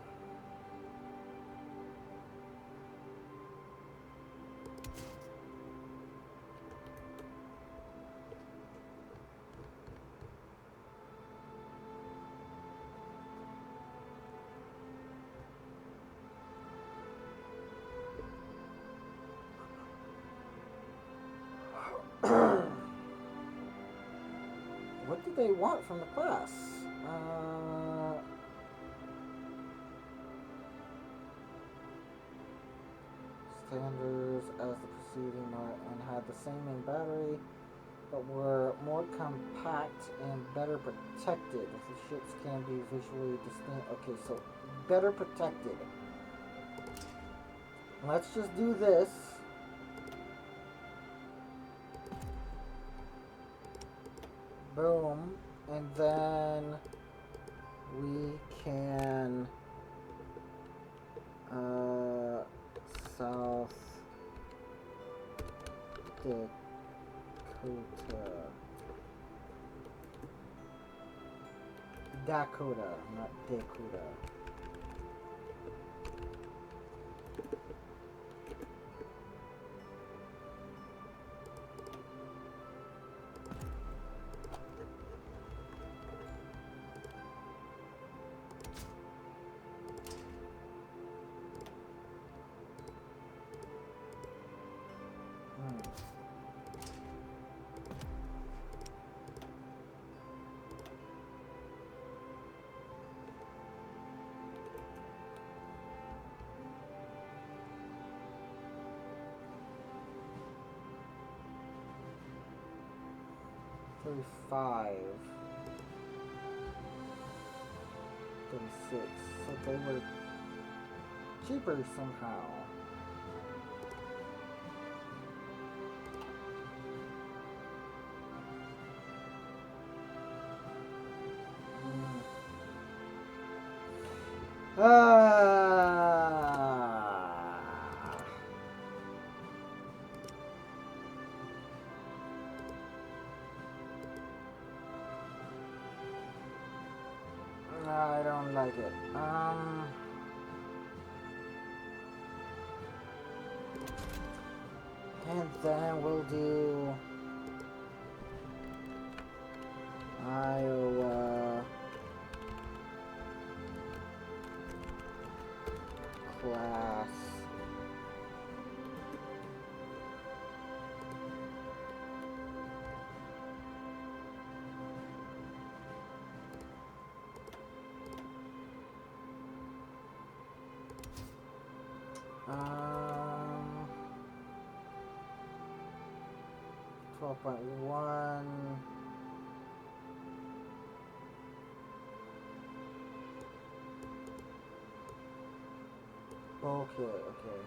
What do they want from the class? Standards as the preceding and had the same main battery, but were more compact and better protected. The ships can be visually distinct. Okay, so better protected. Let's just do this. Boom. And then we can South Dakota. Dakota, not Dakota. Hmm. 35, 36. So they were cheaper somehow. I don't like it. And then we'll do Iowa class. Um, 12.1. Okay, okay.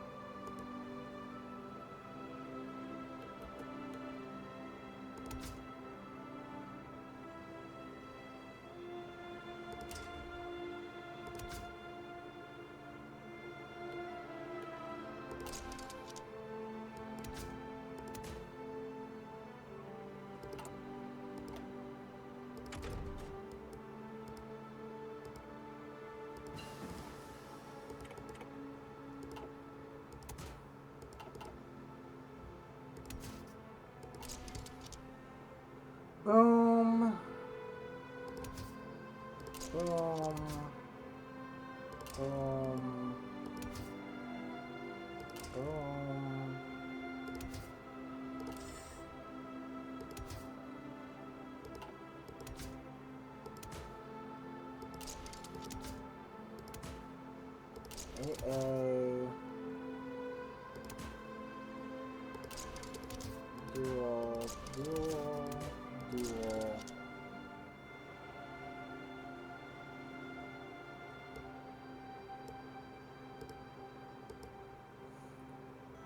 Boom. Boom. Boom. Boom. a dual.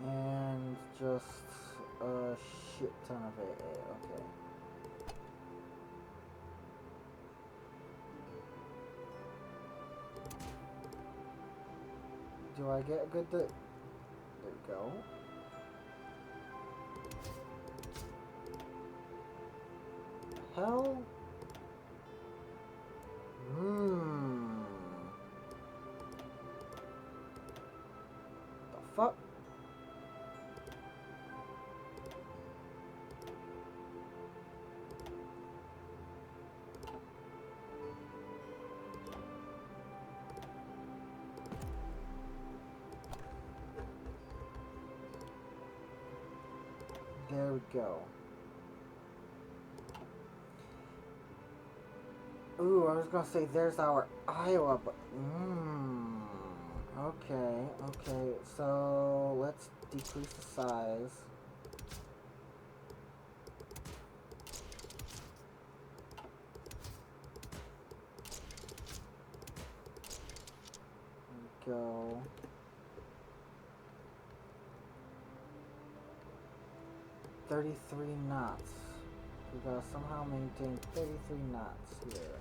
And just a shit ton of AA, okay. Do I get a good there we go. Hell? The fuck? There we go. Ooh, I was gonna say there's our Iowa, but okay. So let's decrease the size. There we go. $33 knots. We gotta somehow maintain 33 knots here.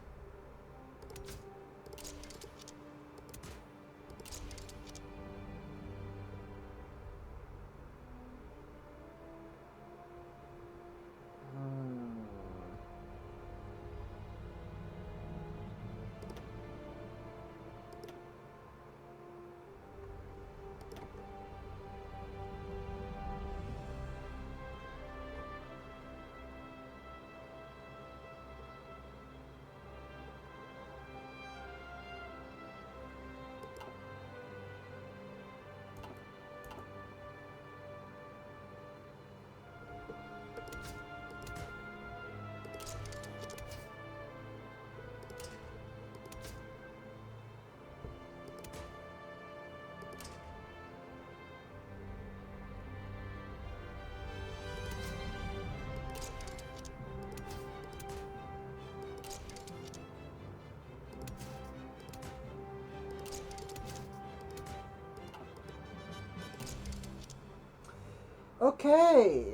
Okay.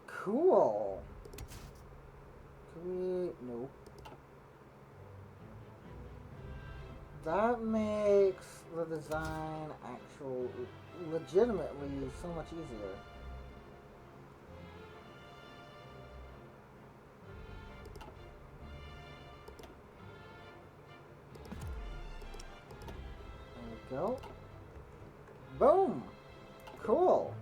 Cool. Nope. That makes the design legitimately so much easier. There we go. Boom. Cool.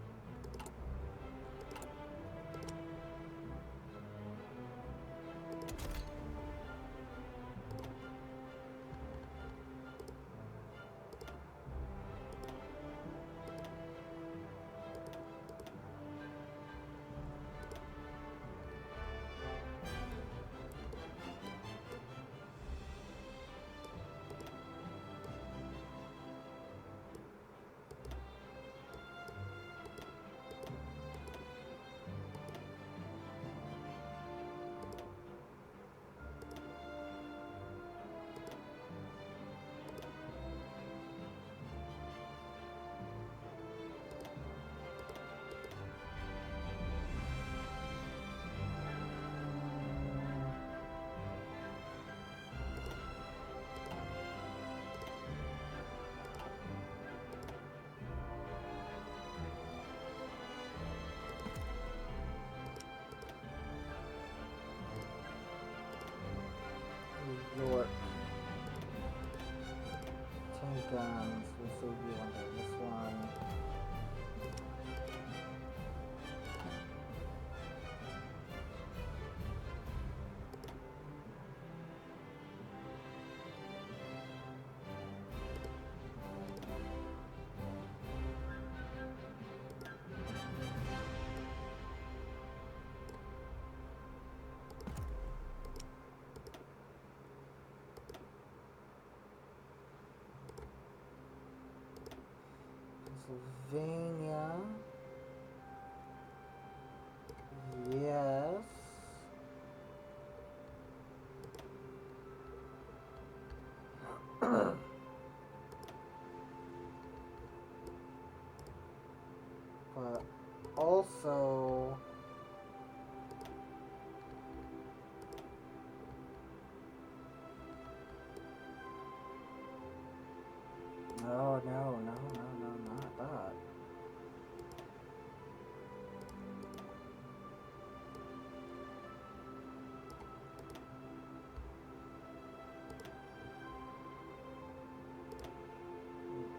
Pennsylvania. Yes. But also, no, no, no, no, no, not that.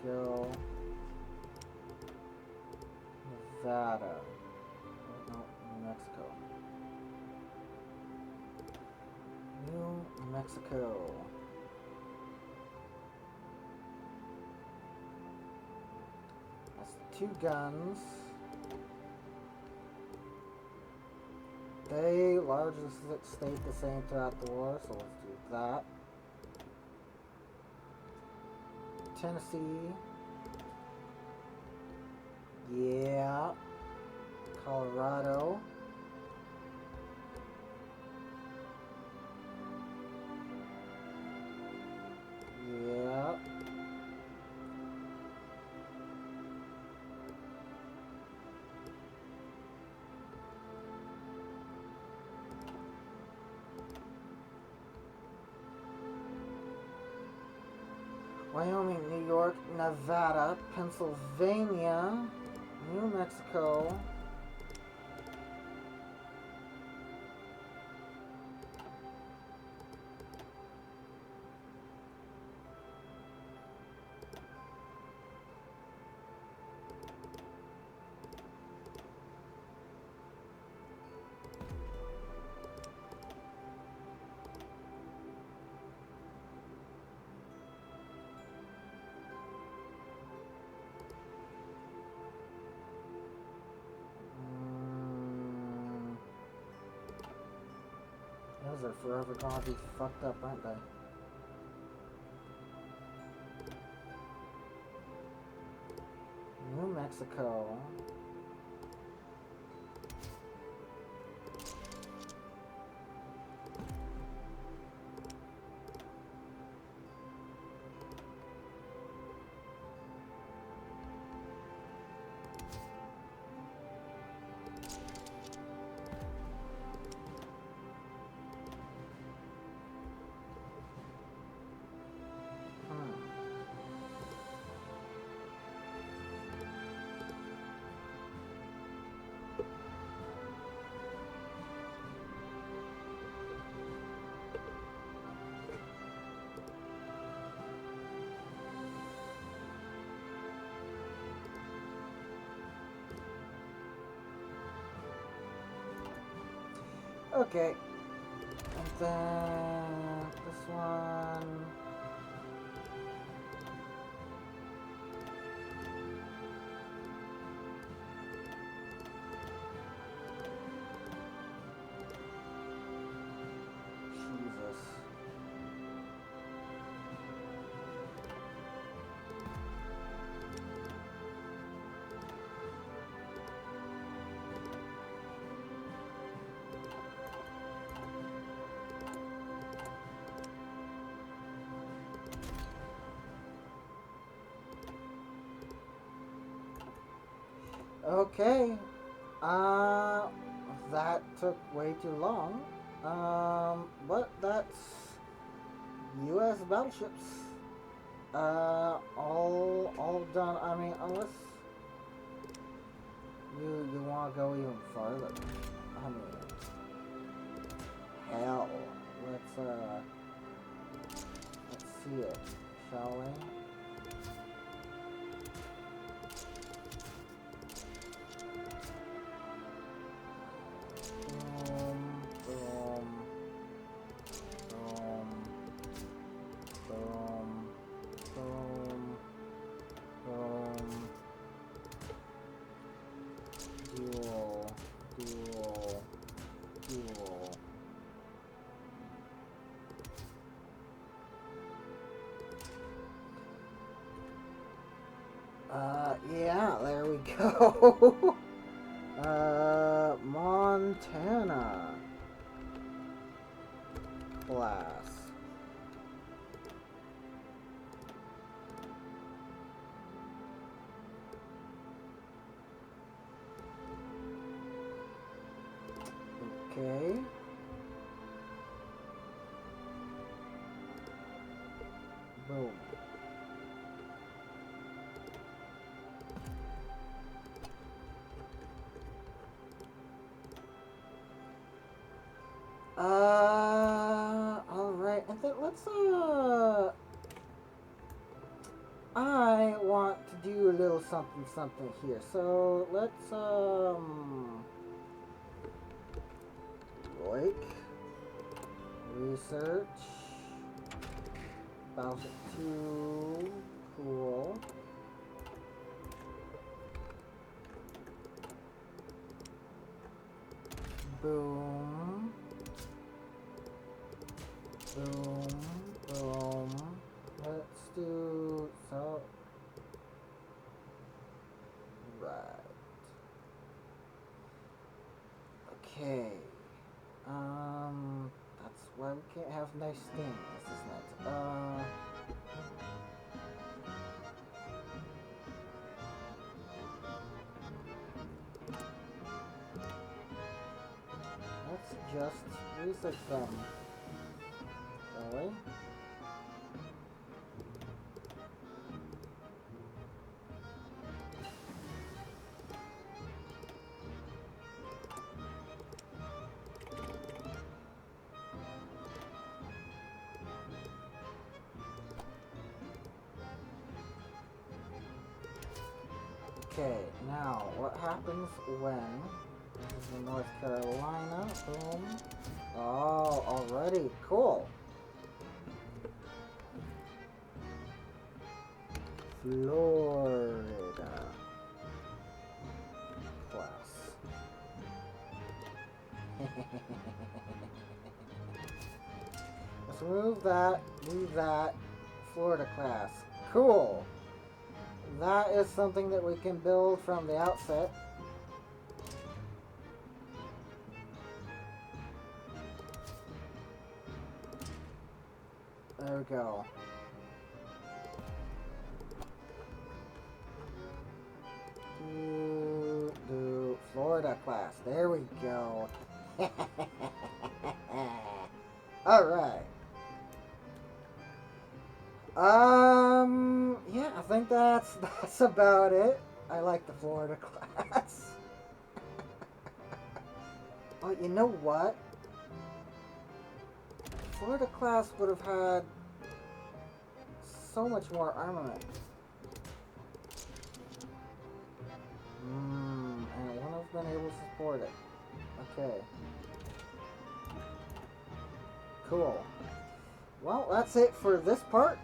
Go Nevada. Oh, no, New Mexico. New Mexico. That's 2 guns. They largely stayed the same throughout the war, so let's do that. Tennessee. Yeah. Colorado. Yeah. Wyoming, New York, Nevada, Pennsylvania, New Mexico. Those are forever gonna be fucked up, aren't they? New Mexico. Okay. And then this one. Jesus. Okay. Uh, that took way too long. But that's U.S. battleships. All done. I mean, unless you want to go even farther. I mean, hell. Let's see it, shall we? Boom, boom, boom, boom, boom, boom. Duel, duel, duel. Yeah, there go. Montana class. Okay. Boom. Alright, and then I want to do a little something something here. So let's like research Bowser 2, cool. Boom. Boom. Boom. Let's do so. Right. Okay. That's why we can't have nice things. This is not. Let's just research them. Really? Okay, now what happens when this is in North Carolina? Boom. Oh, already cool. Florida class. Let's move that, Florida class. Cool. That is something that we can build from the outset. There we go. Florida class. There we go. Alright. Yeah, I think that's about it. I like the Florida class. Oh, you know what? Florida class would have had so much more armament. And it wouldn't have been able to support it. Okay. Cool. Well, that's it for this part.